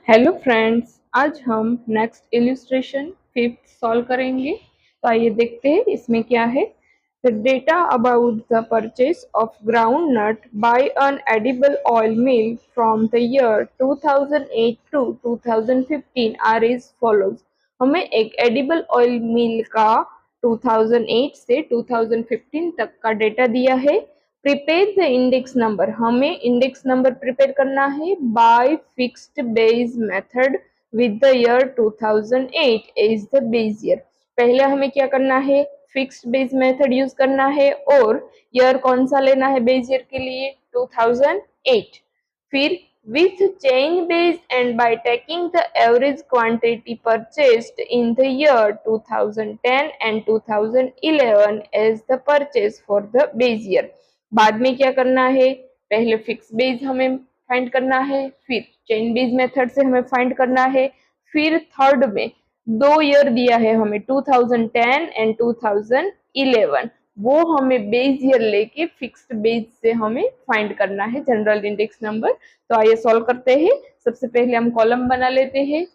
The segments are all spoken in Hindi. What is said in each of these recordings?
हेलो फ्रेंड्स, आज हम नेक्स्ट इल्यूस्ट्रेशन फिफ्थ सॉल्व करेंगे। तो आइए देखते हैं इसमें क्या है। The data about the purchase of ground nut by an edible oil mill from the year 2008 to 2015 are as follows. हमें एक एडिबल ऑयल मिल का 2008 से 2015 तक का डेटा दिया है। प्रिपेयर द इंडेक्स नंबर, हमें इंडेक्स नंबर प्रिपेयर करना है by fixed base method with the year 2008 as the base year. पहले हमें क्या करना है, फिक्स्ड बेस मेथड यूज करना है और ईयर कौन सा लेना है बेस ईयर के लिए, 2008। फिर with change base and by taking the average quantity purchased in the year 2010 and 2011 as the purchase for the base year। बाद में क्या करना है, पहले फिक्स बेस हमें फाइंड करना है, फिर चेन बेस मेथड से हमें फाइंड करना है, फिर थर्ड में दो ईयर दिया है हमें 2010 एंड 2011, वो हमें बेस ईयर लेके फिक्स्ड बेस से हमें फाइंड करना है जनरल इंडेक्स नंबर। तो आइए सॉल्व करते हैं। सबसे पहले हम कॉलम बना लेते हैं।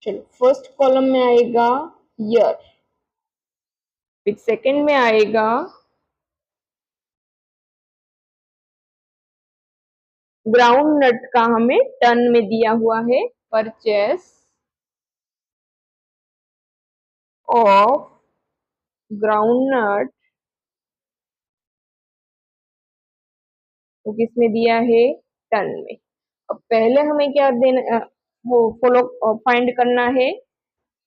चलो, फर्स्ट कॉलम में आएगा ईयर, फिर सेकंड में आएगा ग्राउंड नट का, हमें टन में दिया हुआ है, परचेस ऑफ ग्राउंड नट तो किसमें दिया है, टन में। अब पहले हमें क्या देना, वो फॉलो फाइंड करना है,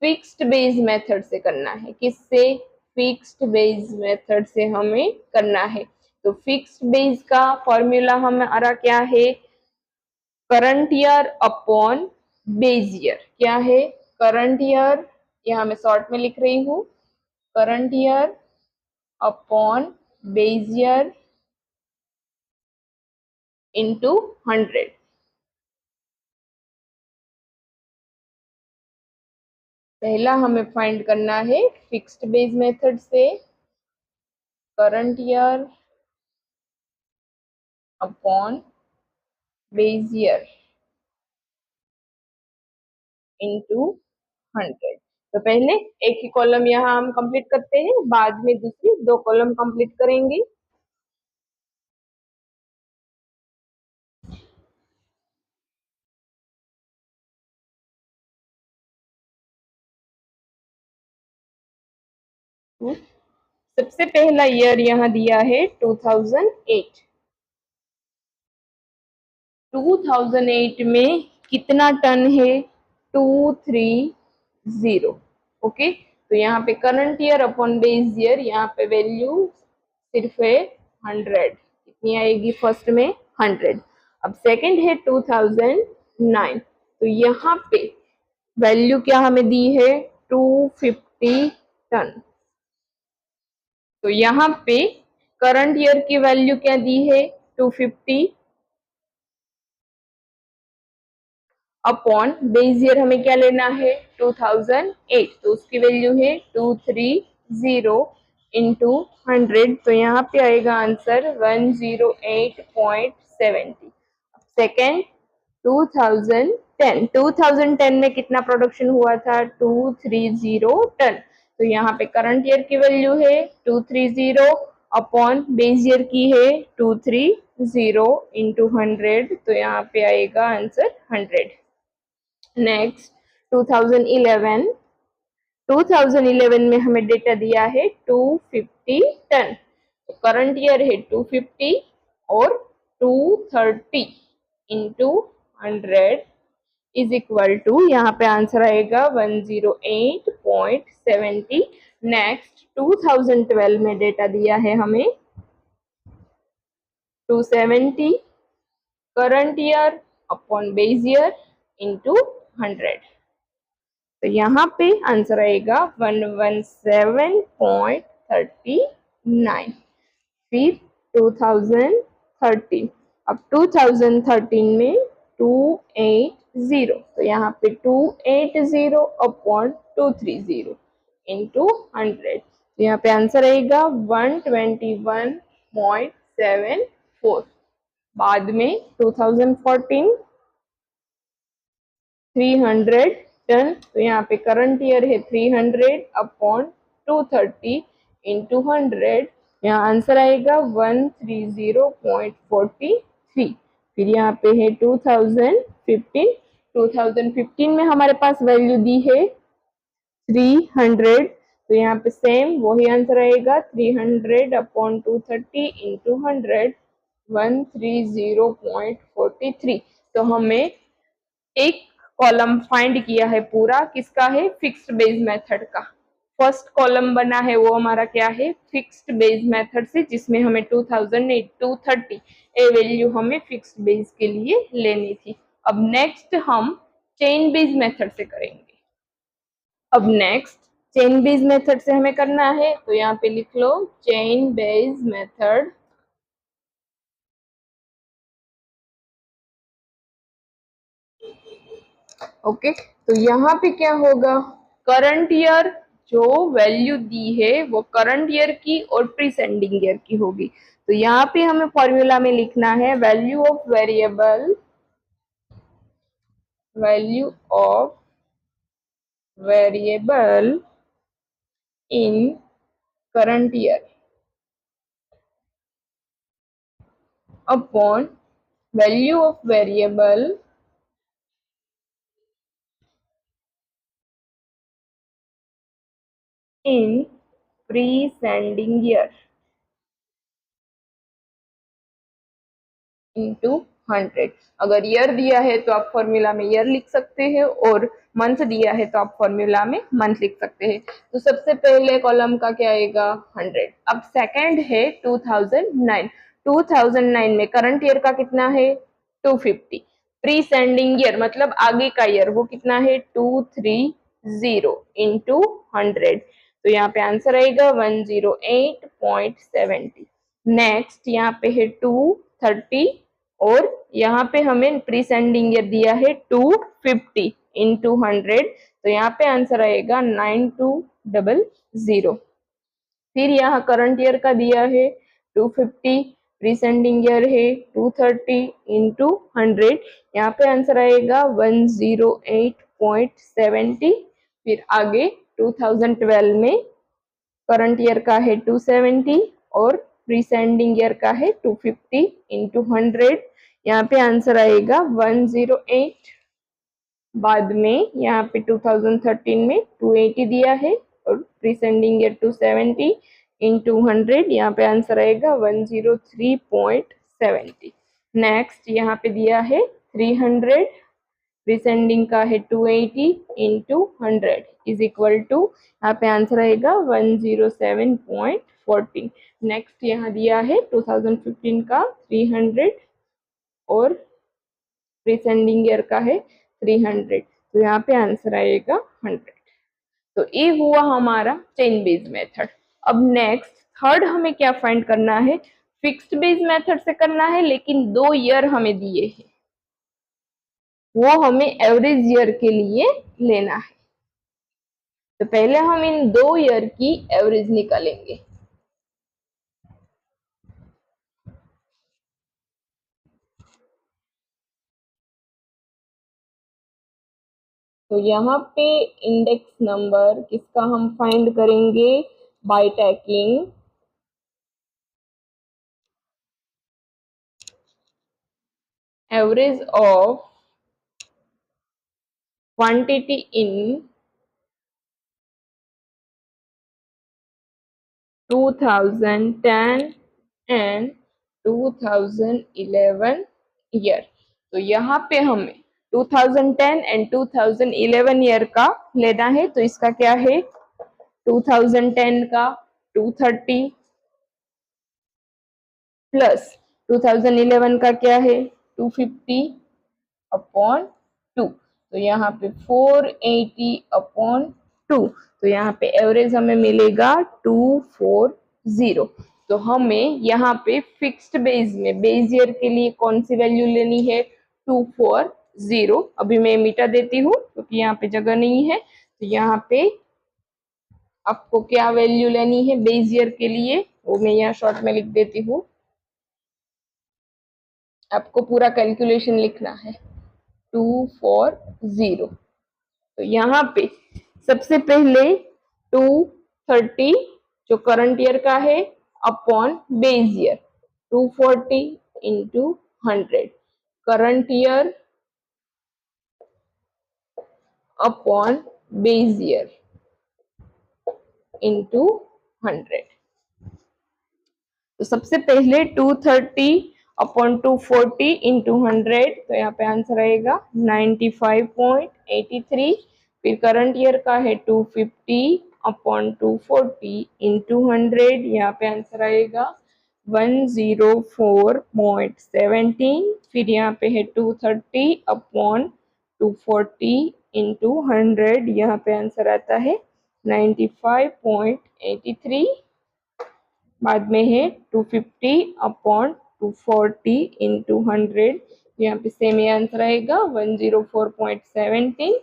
फिक्स्ड बेस मेथड से करना है। किससे, फिक्स्ड बेस मेथड से हमें करना है। तो फिक्स्ड बेस का फॉर्मूला हमारा क्या है, current year upon base year. क्या है, करंट ईयर, यहाँ मैं शॉर्ट में लिख रही हूँ, current year upon base year into 100। पहला हमें फाइंड करना है फिक्स्ड बेस मेथड से, current year upon base year into 100। तो पहले एक ही कॉलम यहाँ हम कंप्लीट करते हैं, बाद में दूसरी दो कॉलम कंप्लीट करेंगे। सबसे पहला ईयर यहाँ दिया है 2008। 2008 में कितना टन है, 230। ओके, तो यहाँ पे current year upon base year, यहाँ पे वैल्यू सिर्फ है 100। कितनी आएगी, फर्स्ट में 100। अब सेकंड है 2009, तो यहाँ पे वैल्यू क्या हमें दी है, 250 टन। तो यहाँ पे करंट ईयर की वैल्यू क्या दी है, 250 अपॉन बेस ईयर हमें क्या लेना है, 2008, तो उसकी वैल्यू है 230 इंटू 100। तो यहाँ पे आएगा आंसर 108.70। सेकेंड 2010 में कितना प्रोडक्शन हुआ था, 230 टन। तो यहाँ पे करंट ईयर की वैल्यू है 230 अपॉन बेस ईयर की है 230 इंटू 100। तो यहाँ पे आएगा आंसर 100। नेक्स्ट 2011, 2011 में हमें डेटा दिया है 250 टन। तो करंट ईयर है 250 और 230 इंटू 100 इज इक्वल टू, यहाँ पे आंसर आएगा 108.70। नेक्स्ट 2012 में डेटा दिया है हमें 270 current year upon base year into 100। तो यहाँ पे आंसर आएगा 117.39। फिर 2013, अब 2013 में 280, तो यहाँ पे 280 अपॉन 230। इंटू 100। तो यहाँ पे आंसर आएगा 121.74। बाद में 2014 300 टन, तो यहाँ पे करंट ईयर है 300 अपॉन 230 इंटू 100, यहाँ आंसर आएगा 130.43। फिर यहाँ पे है 2015, 2015 में हमारे पास वैल्यू दी है 300, तो यहाँ पे सेम वही आंसर आएगा 300 अपॉन 230 इंटू 100, 130.43। तो हमें एक कॉलम फाइंड किया है पूरा, किसका है, फिक्स्ड बेस मेथड का। फर्स्ट कॉलम बना है वो हमारा क्या है, फिक्स्ड बेस मेथड से, जिसमें हमें 2008 230 ए वैल्यू हमें फिक्स्ड बेस के लिए लेनी थी। अब नेक्स्ट हम चेन बेस मेथड से करेंगे। अब नेक्स्ट चेन बेस मेथड से हमें करना है, तो यहाँ पे लिख लो चेन बेस मेथड। ओके, तो यहाँ पे क्या होगा, करंट ईयर जो वैल्यू दी है वो करंट ईयर की और प्रीसेंडिंग ईयर की होगी। तो यहाँ पे हमें फॉर्मूला में लिखना है value of variable in current year upon value of variable in preceding year into 100। अगर ईयर दिया है तो आप फॉर्मूला में ईयर लिख सकते हैं, और मंथ दिया है तो आप फॉर्मूला में मंथ लिख सकते हैं। तो सबसे पहले कॉलम का क्या आएगा 100। अब सेकंड है 2009। 2009 में करंट ईयर का कितना है 250। प्री सेंडिंग ईयर मतलब आगे का ईयर वो कितना है 230 इंटू 100। तो यहाँ पे आंसर आएगा 108.70। नेक्स्ट यहाँ पे है 230, और यहाँ पे हमें प्री सेंडिंग ईयर दिया है 250 इंटू 100, तो यहाँ पे आंसर आएगा 9200। फिर यहाँ करंट ईयर का दिया है 250, प्री सेंडिंग ईयर है 230 इंटू 100, यहाँ पे आंसर आएगा 108.70। फिर आगे 2012 में करंट ईयर का है 270 और प्रीसेंडिंग ईयर का है 250 इंटू 100, यहाँ पे आंसर आएगा 108। बाद में यहाँ पे 2013 में 280 दिया है और प्रीसेंडिंग ईयर 270 इंटू 100, यहाँ पे आंसर आएगा 103.70। नेक्स्ट यहाँ पे दिया है 300, प्रीसेंडिंग का है 280 इंटू 100 इज इक्वल टू, यहाँ पे आंसर आएगा 107.14। नेक्स्ट यहाँ दिया है 2015 का 300 और प्रीसेंडिंग ईयर का है 300, तो यहाँ पे आंसर आएगा 100। तो ये हुआ हमारा चेन बेस मेथड। अब नेक्स्ट थर्ड हमें क्या फाइंड करना है, फिक्स्ड बेस मेथड से करना है, लेकिन 2 ईयर हमें दिए हैं, वो हमें एवरेज ईयर के लिए लेना है। तो पहले हम इन 2 ईयर की एवरेज निकालेंगे। तो यहाँ पे इंडेक्स नंबर किसका हम फाइंड करेंगे, by taking average of quantity in 2010 and 2011 year. तो यहाँ पे हमें 2010 एंड 2011 ईयर का लेना है, तो इसका क्या है 2010 का 230 प्लस 2011 का क्या है 250 अपॉन 2, तो यहाँ पे 480 अपॉन 2, तो यहाँ पे एवरेज हमें मिलेगा 240। तो हमें यहाँ पे फिक्स्ड बेस में बेस ईयर के लिए कौन सी वैल्यू लेनी है 240। अभी मैं मिटा देती हूँ क्योंकि यहाँ पे जगह नहीं है, तो यहाँ पे आपको क्या वैल्यू लेनी है बेस ईयर के लिए वो मैं यहाँ शॉर्ट में लिख देती हूँ। आपको पूरा कैलकुलेशन लिखना है 240। तो यहाँ पे सबसे पहले 230 जो करंट ईयर का है upon base year 240 into 100 current year upon base year into 100। तो सबसे पहले 230 अपॉन 240 इंटू 100, तो यहाँ पे आंसर आएगा 95.83। फिर करंट ईयर का है 250 अपॉन 240 इंटू 100, यहाँ पे आंसर आएगा 104.17। फिर यहाँ पे है 230 अपॉन 240 इंटू 100, यहाँ पे आंसर आता है 95.83। बाद में है 250 अपॉन 240 इंटू 100, यहाँ पे सेम ही आंसर आएगा 104.17।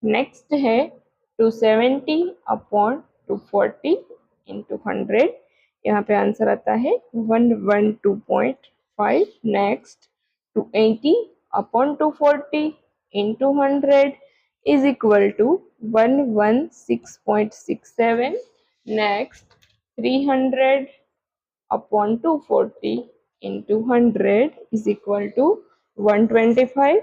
नेक्स्ट है 270 अपॉन 240 इंटू 100, यहाँ पे आंसर आता है 112.5। Next 280 upon 240 into 100 is equal to 116.67। Next 300 upon 240 into 100 is equal to 125.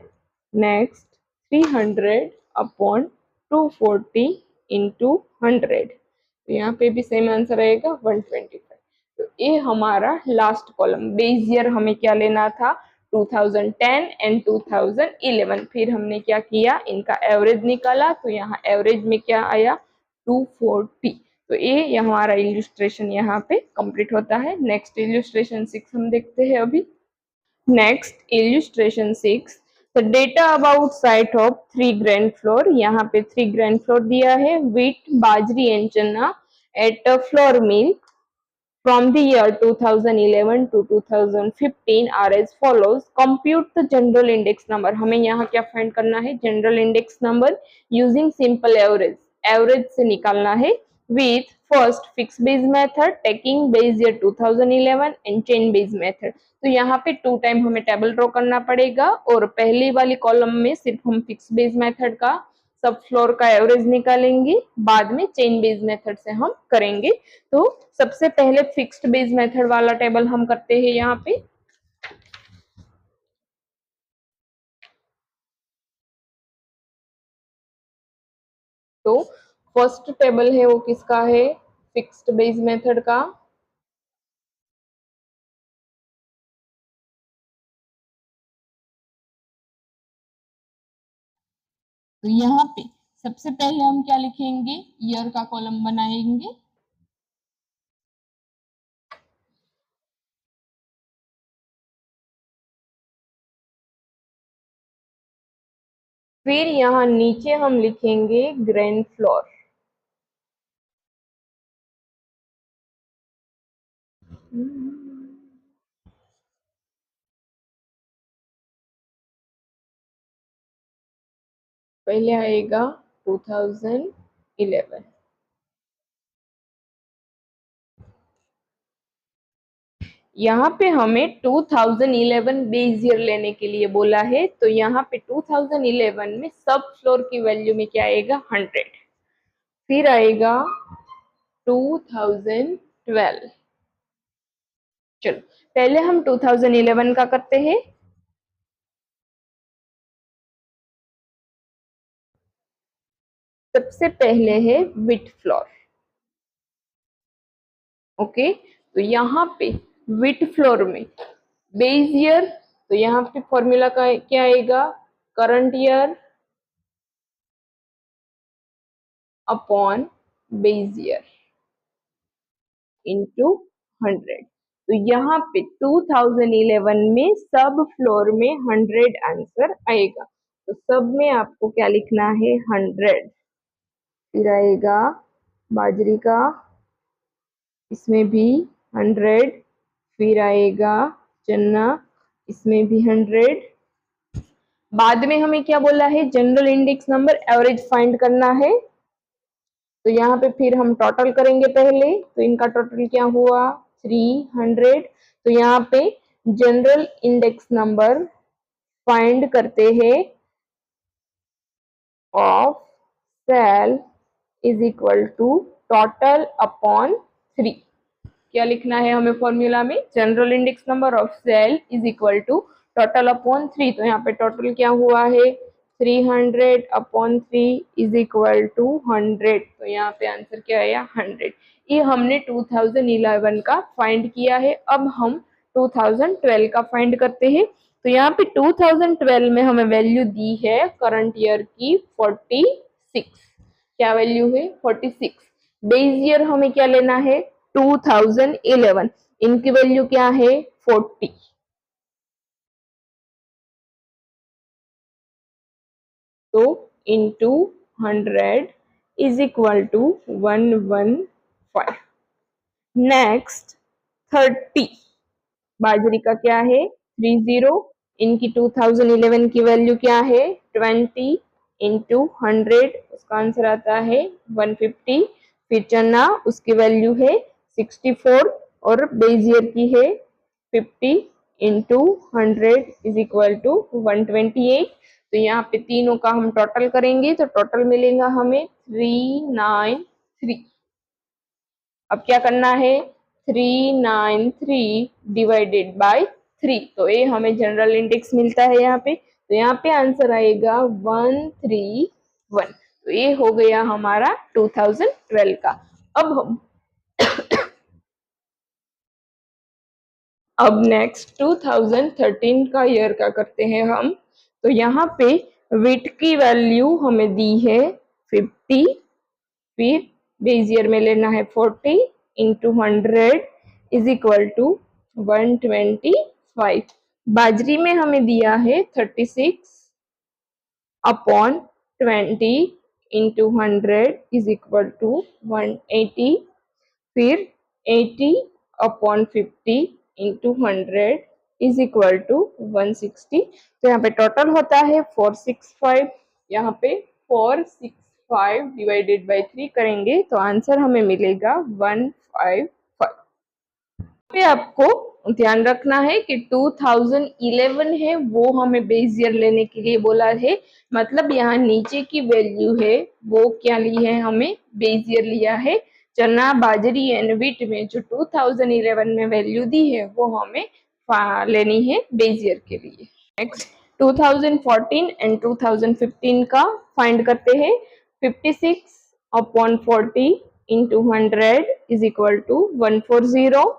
Next 300 upon 240 into 100, तो यहाँ पे भी सेम आंसर आएगा 125। तो ये हमारा लास्ट कॉलम बेस ईयर हमें क्या लेना था 2010 एंड 2011। फिर हमने क्या किया इनका एवरेज निकाला, तो यहाँ एवरेज में क्या आया 240। तो ये हमारा इल्यूस्ट्रेशन यहाँ पे कंप्लीट होता है। नेक्स्ट इल्यूस्ट्रेशन 6 हम देखते हैं अभी। Next illustration 6, the data about site of 3 grain flour. यहाँ पे 3 ग्रेन फ्लोर दिया है व्हीट, बाजरी एंड चना at a flour mill from the year 2011 to 2015 are as follows. Compute the general index number. हमें यहाँ क्या फाइंड करना है general index number using simple average. Average से निकालना है with first fixed base method taking base year 2011 and chain base method। तो यहाँ पे 2 टाइम हमें टेबल ड्रॉ करना पड़ेगा और पहली वाली कॉलम में सिर्फ हम फिक्स बेस मेथड का सब फ्लोर का एवरेज निकालेंगे, बाद में चेन बेस मेथड से हम करेंगे। तो सबसे पहले फिक्स्ड बेस मेथड वाला टेबल हम करते हैं यहाँ पे। तो फर्स्ट टेबल है वो किसका है फिक्स्ड बेस मेथड का। तो यहाँ पे सबसे पहले हम क्या लिखेंगे ईयर का कॉलम बनाएंगे। फिर यहाँ नीचे हम लिखेंगे ग्रेन फ्लोर। पहले आएगा 2011। यहाँ पे हमें 2011 बेस ईयर लेने के लिए बोला है, तो यहाँ पे 2011 में सब फ्लोर की वैल्यू में क्या आएगा 100। फिर आएगा 2012। चलो पहले हम 2011 का करते हैं। सबसे पहले है विथ फ्लोर। ओके, तो यहाँ पे विथ फ्लोर में बेस ईयर, तो यहाँ पे फॉर्मूला का क्या आएगा current year upon base year into 100। तो यहाँ पे 2011 में सब फ्लोर में 100 आंसर आएगा। तो सब में आपको क्या लिखना है 100। फिर आएगा बाजरी का, इसमें भी 100। फिर आएगा चना, इसमें भी 100। बाद में हमें क्या बोला है general index number average find करना है। तो यहाँ पे फिर हम टोटल करेंगे पहले, तो इनका टोटल क्या हुआ 300। तो यहाँ पे जनरल इंडेक्स नंबर फाइंड करते हैं of sale is equal to total upon 3। क्या लिखना है हमें फॉर्मूला में, general index number of sale is equal to total upon 3। तो यहाँ पे टोटल क्या हुआ है 300 अपॉन 3 इज इक्वल टू 100। तो यहाँ पे आंसर क्या आया 100। ये हमने 2011 का फाइंड किया है। अब हम 2012 का फाइंड करते हैं। तो यहाँ पे 2012 में हमें वैल्यू दी है करंट ईयर की 46। क्या वैल्यू है 46। बेस ईयर हमें क्या लेना है 2011, इनकी वैल्यू क्या है 40। तो into 100 is equal to 115। Next 30, बाजरी का क्या है 30, इनकी 2011 की वैल्यू क्या है 20 इंटू 100, उसका आंसर आता है 150। फिर चना उसकी वैल्यू है 64 और बेस ईयर की है 50 इंटू 100 इज इक्वल टू 128। तो यहाँ पे तीनों का हम टोटल करेंगे तो टोटल मिलेगा हमें 393। अब क्या करना है 393 डिवाइडेड बाय 3। तो ये हमें जनरल इंडेक्स मिलता है यहाँ पे। तो यहाँ पे आंसर आएगा 131। तो ये हो गया हमारा 2012 का। अब नेक्स्ट 2013 का ईयर का करते हैं हम। तो यहाँ पे विट की वैल्यू हमें दी है 50, फिर बेस ईयर में लेना है 40 इंटू 100 इज इक्वल टू 125। बाजरी में हमें दिया है 36 upon 20 into 100 is equal to 180। फिर 80 upon 50 into 100 is equal to 160। तो यहाँ पे टोटल होता है 465। यहाँ पे 465 डिवाइडेड बाई 3 करेंगे तो आंसर हमें मिलेगा 155। पे आपको ध्यान रखना है कि 2011 है वो हमें बेस ईयर लेने के लिए बोला है, मतलब यहाँ नीचे की वैल्यू है वो क्या ली है हमें बेस ईयर लिया है। चना बाजरी एंड व्हीट में जो 2011 में वैल्यू दी है वो हमें लेनी है बेस ईयर के लिए। नेक्स्ट 2014 एंड 2015 का फाइंड करते हैं। 56 upon 40 into 100 is equal to 140।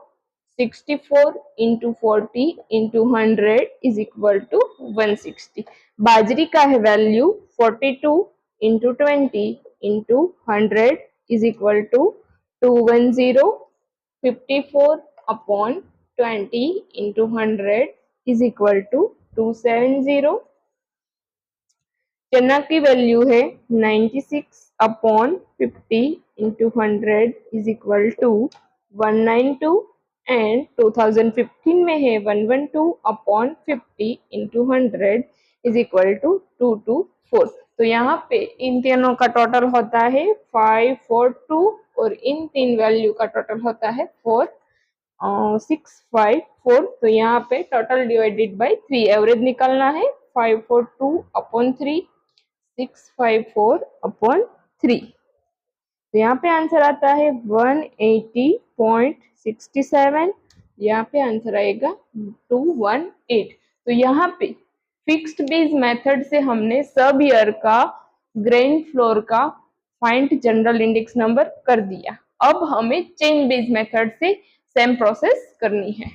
64 into 40 into 100 is equal to 160। बाजरी का है value 42 into 20 into 100 is equal to 210। 54 upon 20 into 100 is equal to 270। चना की वैल्यू है 96 upon 50 into 100 is equal to 192 and 2015 में है 112 upon 50 into 100 is equal to 224। तो यहाँ पे इन तीनों का टोटल होता है 542 और इन तीन वैल्यू का टोटल होता है 654। तो यहाँ पे टोटल डिवाइडेड बाई 3 एवरेज निकालना है 542 अपॉन 3 654 अपॉन 3। तो यहाँ पे आंसर आता है 180.67। यहाँ पे आंसर आएगा 218। तो यहाँ पे फिक्स्ड बेस मेथड से हमने सब ईयर का ग्रेन फ्लोर का फाइंड जनरल इंडेक्स नंबर कर दिया। अब हमें चेन बेस मेथड से सेम प्रोसेस करनी है।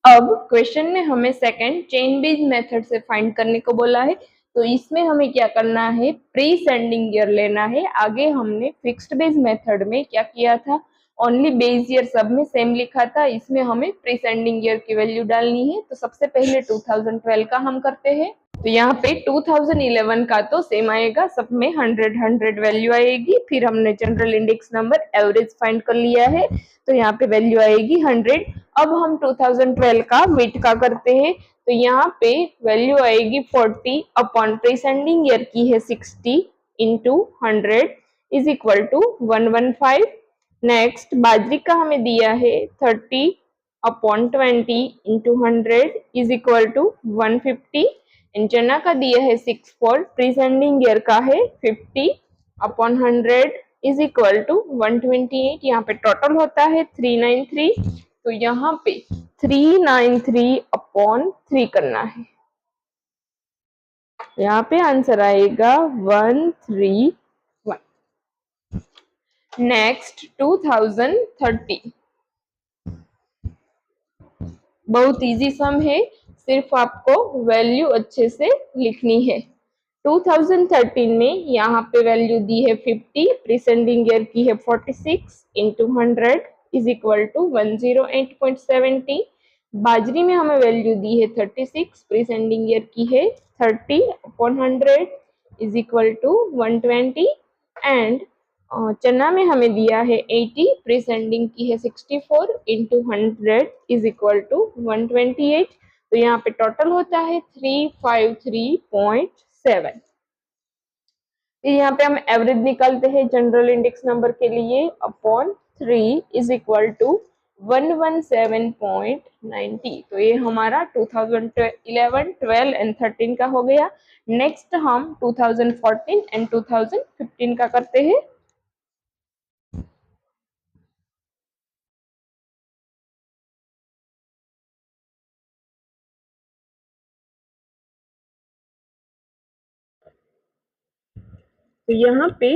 अब क्वेश्चन में हमें सेकंड चेन बेस मेथड से फाइंड करने को बोला है। तो इसमें हमें क्या करना है प्री सेंडिंग ईयर लेना है। आगे हमने फिक्स्ड बेस मेथड में क्या किया था ओनली बेस ईयर सब में सेम लिखा था, इसमें हमें प्री सेंडिंग ईयर की वैल्यू डालनी है। तो सबसे पहले 2012 का हम करते हैं। तो यहाँ पे 2011 का तो सेम आएगा, सब में 100 वैल्यू आएगी। फिर हमने general index number average find कर लिया है तो यहाँ पे वैल्यू आएगी 100। अब हम 2012 का वेट का करते हैं। तो यहाँ पे वैल्यू आएगी 40 अपॉन प्रीसेंडिंग ईयर की है 60 into 100 is equal to 115। Next बाजरी का हमें दिया है 30/20 into 100 is equal to 150। And चना का दिया है 6/4, प्रीसेंडिंग ईयर का है 50/100 इज इक्वल टू 128। यहाँ पे टोटल होता है 393, तो यहाँ पे 393/3 करना है। यहाँ पे आंसर आएगा 131। नेक्स्ट 2030, बहुत इजी सम है, सिर्फ आपको वैल्यू अच्छे से लिखनी है। 2013 में यहाँ पे वैल्यू दी है 50, प्रीसेंडिंग ईयर की है 46 इंटू 100 इज इक्वल टू 108.70। बाजरी में हमें वैल्यू दी है 36, प्रीसेंडिंग ईयर की है 30/100 इज इक्वल टू 120। एंड चना में हमें दिया है 80, प्रीसेंडिंग की है 64 इंटू 100 इज इक्वल टू 128। तो यहाँ पे टोटल होता है 353.7। यहाँ पे हम एवरेज निकालते हैं जनरल इंडेक्स नंबर के लिए, अपॉन 3 इज इक्वल टू 117.90। तो ये हमारा 2011, 12 एंड 13 का हो गया। नेक्स्ट हम 2014 एंड 2015 का करते हैं। तो यहाँ पे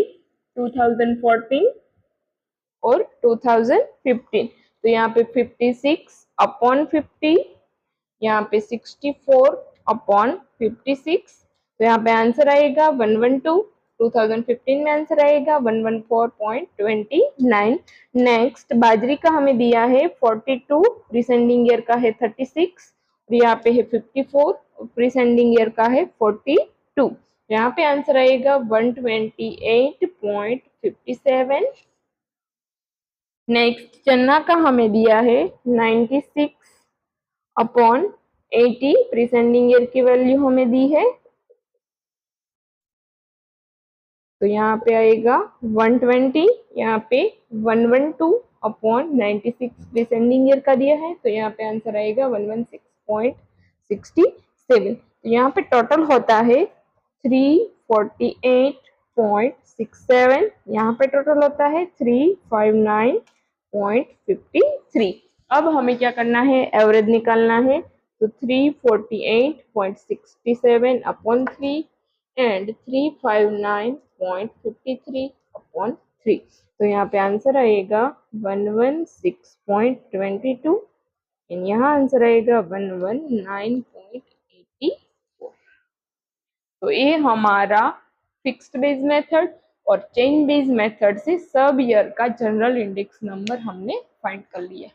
2014 और 2015, तो यहाँ पे 56/50, यहाँ पे 64/56, तो यहाँ पे आंसर आएगा 112। 2015 में आंसर आएगा 114.29। नेक्स्ट बाजरी का हमें दिया है 42, प्रीसेंडिंग ईयर का है 36, और यहाँ पे है 54, प्रीसेंडिंग ईयर का है 42। यहाँ पे आंसर आएगा 128.57। नेक्स्ट चना का हमें दिया है 96/80, प्रीसेंडिंग ईयर की वैल्यू हमें दी है, तो यहाँ पे आएगा 120। यहाँ पे 112/96 प्रीसेंडिंग ईयर का दिया है, तो यहाँ पे आंसर आएगा 116.67। तो यहाँ पे टोटल होता है 348.67। यहाँ पे टोटल होता है 359.53। अब हमें क्या करना है, एवरेज निकालना है। तो 348.67/3 एंड 359.53/3, तो यहाँ पे आंसर आएगा 116.22 एंड यहाँ आंसर आएगा 119.84। तो ये हमारा फिक्स्ड बेस मेथड और चेन बेस मेथड से सब ईयर का जनरल इंडेक्स नंबर हमने फाइंड कर लिया।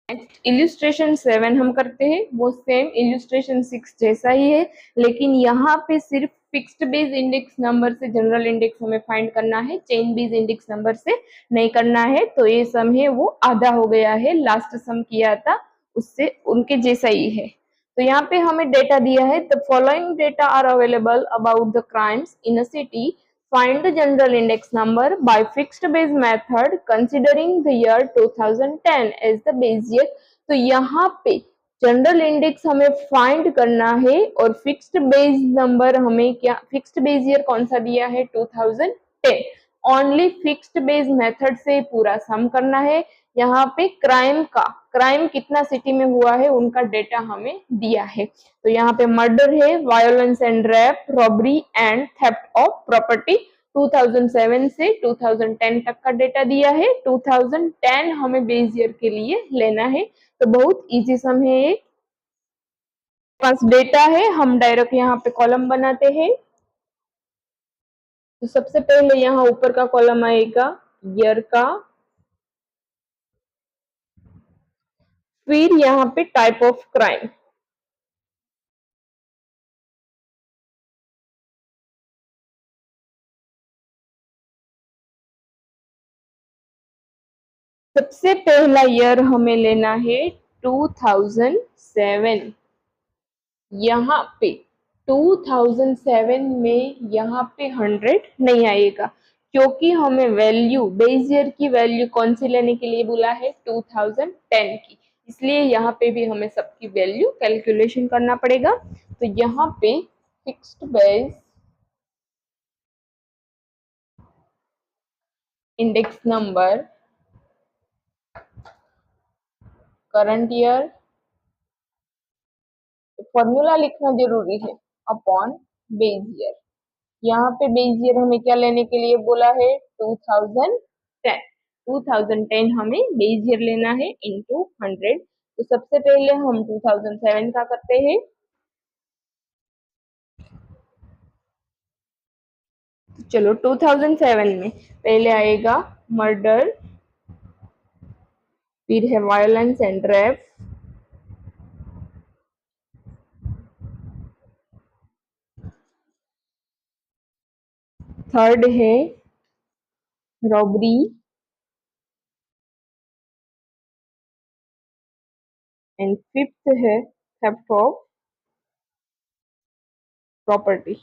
नेक्स्ट इल्यूस्ट्रेशन 7 हम करते हैं, वो सेम इल्यूस्ट्रेशन 6 जैसा ही है, लेकिन यहाँ पे सिर्फ फिक्स्ड बेस इंडेक्स नंबर से जनरल इंडेक्स हमें फाइंड करना है, चेन बेस इंडेक्स नंबर से नहीं करना है। तो ये सम है वो आधा हो गया है, लास्ट सम किया था उससे उनके जैसा ही है। तो यहाँ पे हमें डेटा दिया है, the following data are available about the crimes in a city, find the general index number by fixed base method considering the year 2010 as the base year। तो यहाँ पे जनरल इंडेक्स हमें फाइंड करना है और फिक्स्ड बेस नंबर हमें क्या, फिक्स्ड बेस ईयर कौन सा दिया है 2010। ओनली फिक्स्ड बेस मेथड से पूरा सम करना है। यहाँ पे क्राइम कितना सिटी में हुआ है उनका डेटा हमें दिया है। तो यहाँ पे मर्डर है, violence and rape, robbery and theft of property. 2007 से 2010 तक का डेटा दिया है, 2010 हमें बेस ईयर के लिए लेना है। तो बहुत इजी सम है ये, पास डेटा है, हम डायरेक्ट यहाँ पे कॉलम बनाते हैं। तो सबसे पहले यहाँ ऊपर का कॉलम आएगा ईयर का, फिर यहाँ पे टाइप ऑफ क्राइम, सबसे पहला ईयर हमें लेना है 2007। यहाँ पे 2007 में यहाँ पे 100 नहीं आएगा, क्योंकि हमें वैल्यू बेस ईयर की वैल्यू कौन सी लेने के लिए बोला है 2010 की, इसलिए यहाँ पे भी हमें सबकी वैल्यू कैलकुलेशन करना पड़ेगा। तो यहाँ पे fixed base index number current year, formula लिखना जरूरी है, अपॉन बेस ईयर। यहाँ पे बेस ईयर हमें क्या लेने के लिए बोला है 2010, 2010 हमें बेस ईयर लेना है इनटू 100। तो सबसे पहले हम 2007 का करते हैं। तो चलो 2007 में पहले आएगा मर्डर, फिर है वायलेंस एंड रेप, थर्ड है रॉबरी एंड फिफ्थ है थेफ्ट ऑफ प्रॉपर्टी।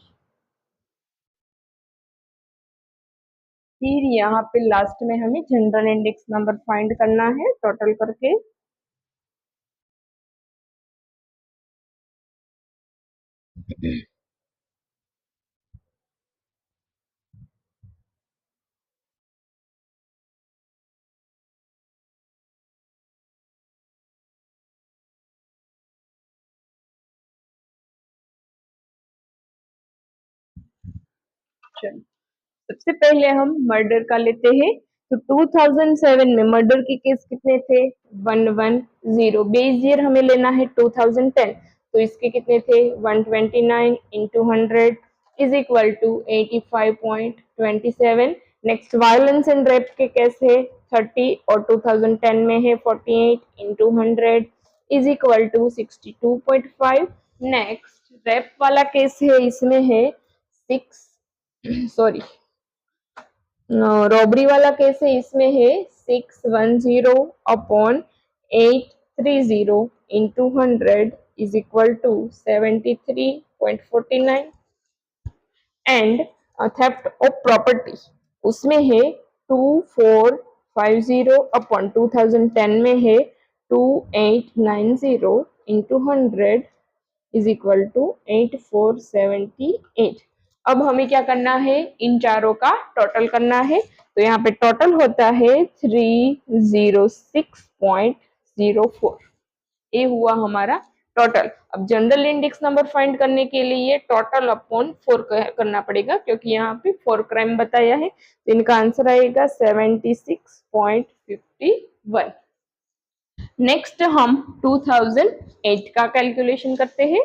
फिर यहाँ पे लास्ट में हमें जनरल इंडेक्स नंबर फाइंड करना है टोटल करके। चलो सबसे पहले हम मर्डर का लेते हैं। तो 2007 में मर्डर के केस कितने थे 110, बेस ईयर हमें लेना है 2010, तो इसके कितने थे 129 into 100 is equal to 85.27। Next violence and rape के केस है 30 और 2010 में है 48 into 100 is equal to 62.5। Next rape वाला केस है, इसमें है 6 सॉरी रॉबरी वाला केस है, इसमें है 610 upon 830 into 100 is equal to 73.49। And theft of property उसमें है 2450 अपॉन 2010 में है 2890 इंटू 100 इज इक्वल टू 8478। अब हमें क्या करना है इन चारों का टोटल करना है। तो यहाँ पे टोटल होता है 306.04। ये हुआ हमारा टोटल। अब जनरल इंडेक्स नंबर फाइंड करने के लिए टोटल अपॉन 4 करना पड़ेगा, क्योंकि यहाँ पे 4 क्राइम बताया है, तो इनका आंसर आएगा 76.51। नेक्स्ट हम 2008 का कैलकुलेशन करते हैं।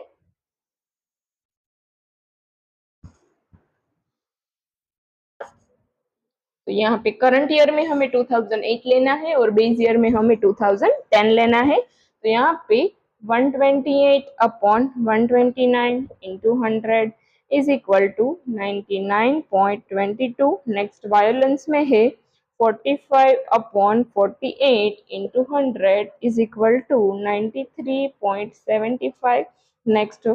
तो यहाँ पे करंट ईयर में हमें 2008 लेना है और बेस ईयर में हमें 2010 लेना है। तो यहाँ पे 128 upon 129 into 100 is equal to 99.22। Next violence में है 45 upon 48 into 100 is equal to 93.75। Next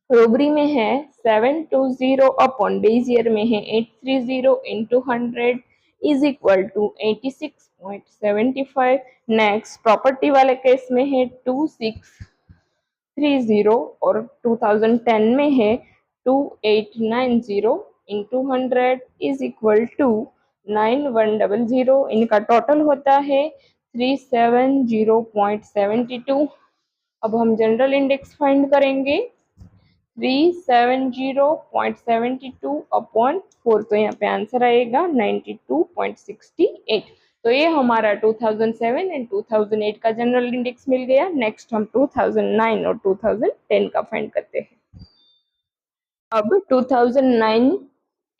robbery में है 720 अपॉन बेस ईयर में है 830 into 100 is equal to 86.75। Next property वाले केस में है 2630 और 2010 में है 2890 इंटू 100 इज इक्वल टू 9100। इनका टोटल होता है 370.72। अब हम जनरल इंडेक्स फाइंड करेंगे 370.72 अपॉन 4, तो यहाँ पे आंसर आएगा 92.68। तो ये हमारा 2007 एंड 2008 का जनरल इंडेक्स मिल गया। नेक्स्ट हम 2009 और 2010 का फाइंड करते हैं। अब 2009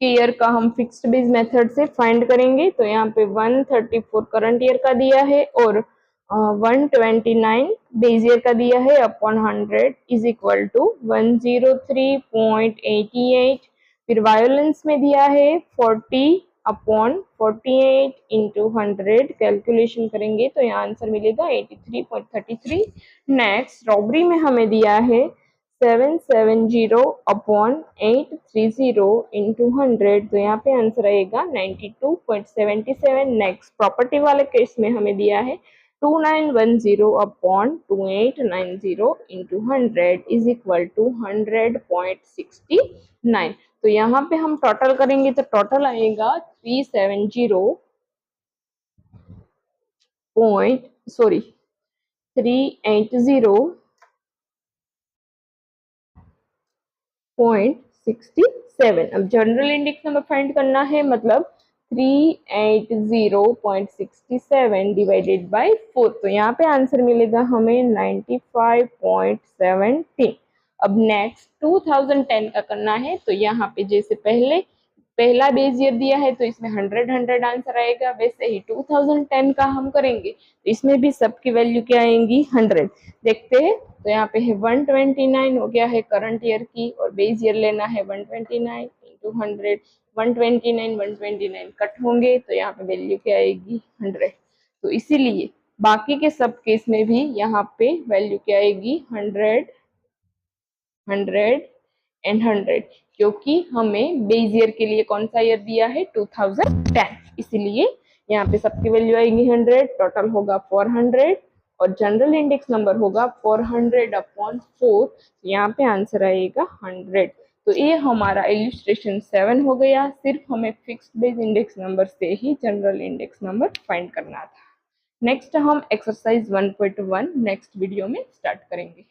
के ईयर का हम फिक्स्ड बेस मेथड से फाइंड करेंगे। तो यहाँ पे 134 करंट ईयर का दिया है और 129 बेस ईयर का दिया है अपॉन 100 इज इक्वल टू 103.88। फिर वायोलेंस में दिया है 40 अपॉन 48 इंटू 100, कैलकुलेशन करेंगे तो यहाँ आंसर मिलेगा 83.33। नेक्स्ट रॉबरी में हमें दिया है 770 अपॉन 830 इंटू 100, तो यहाँ पे आंसर आएगा 92.77। नेक्स्ट प्रॉपर्टी वाले केस में हमें दिया है 2910 upon 2890 into 100 is equal to 100.69। तो यहाँ पे हम टोटल करेंगे तो टोटल आएगा 380.67। अब जनरल इंडेक्स नंबर फाइंड करना है, मतलब 380.67 डिवाइडेड बाय 4, तो यहाँ पे आंसर मिलेगा हमें 95.17। अब नेक्स्ट 2010 का करना है, तो यहाँ पे जैसे पहला बेस ईयर दिया है तो इसमें 100 आंसर आएगा, वैसे ही 2010 का हम करेंगे तो इसमें भी सबकी वैल्यू क्या आएंगी 100। देखते हैं, तो यहाँ पे है 129 हो गया है करंट ईयर की, और बेस ईयर लेना है 129 इंटू 100। 129 कट होंगे तो यहाँ पे वैल्यू क्या आएगी 100। तो इसीलिए बाकी के सब केस में भी यहाँ पे वैल्यू क्या आएगी 100, 100 एंड 100, क्योंकि हमें बेस ईयर के लिए कौन सा ईयर दिया है 2010, इसीलिए यहाँ पे सबकी वैल्यू आएगी 100, टोटल होगा 400 और जनरल इंडेक्स नंबर होगा 400 अपॉन 4, यहाँ पे आंसर आएगा 100। तो ये हमारा इल्यूस्ट्रेशन 7 हो गया। सिर्फ हमें फिक्स्ड बेस इंडेक्स नंबर से ही जनरल इंडेक्स नंबर फाइंड करना था। नेक्स्ट हम एक्सरसाइज 1.1 नेक्स्ट वीडियो में स्टार्ट करेंगे।